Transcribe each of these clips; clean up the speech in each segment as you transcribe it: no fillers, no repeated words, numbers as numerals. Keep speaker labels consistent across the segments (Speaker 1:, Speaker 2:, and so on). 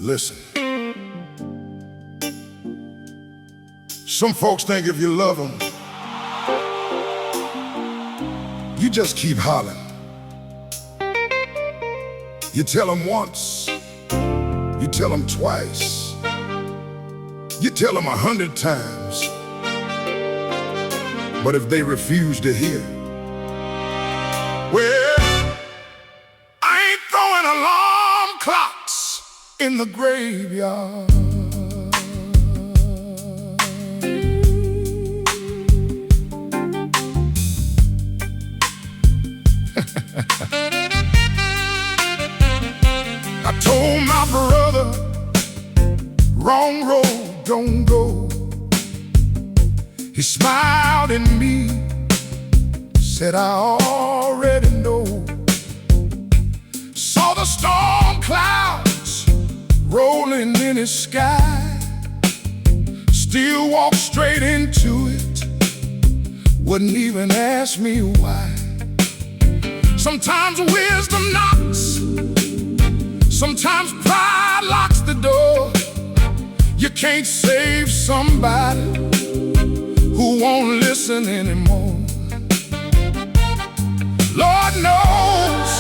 Speaker 1: Listen. Some folks think if you love them, you just keep hollering. You tell them once, you tell them twice, you tell them 100 times. But if they refuse to hear, well, I ain't throwing alarm clocks in the graveyard. I told my brother, wrong road, don't go. He smiled at me, said, I already know. Saw the storm clouds rolling in his sky, still walked straight into it, wouldn't even ask me why. Sometimes wisdom knocks, sometimes pride locks the door. You can't save somebody who won't listen anymore. Lord knows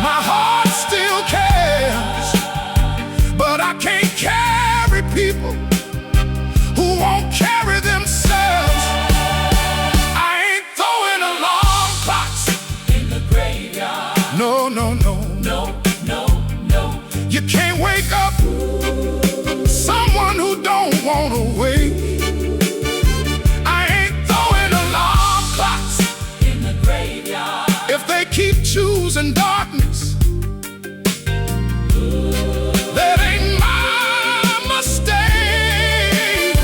Speaker 1: my heart still cares, but I can't carry people who won't carry themselves. I ain't throwing alarm clocks in the graveyard. No, no, no. No, no, no. You can't wake up someone who don't want to wake. I ain't throwing alarm clocks in the graveyard. If they keep choosing darkness, that ain't my mistake.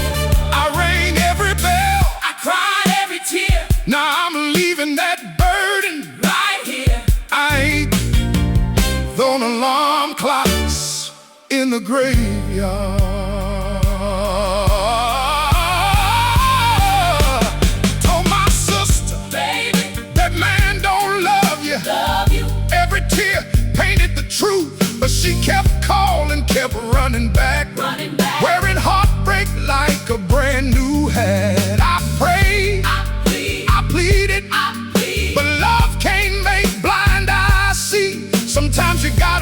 Speaker 1: I rang every bell, I cried every tear. Now I'm leaving that burden right here. I ain't throwing alarm clocks in the graveyard. Told my sister, baby, that man don't love you. Every tear painted the truth, but she kept calling, kept running back, wearing heartbreak like a brand new hat. I prayed, I pleaded, but love can't make blind eyes see. Sometimes you gotta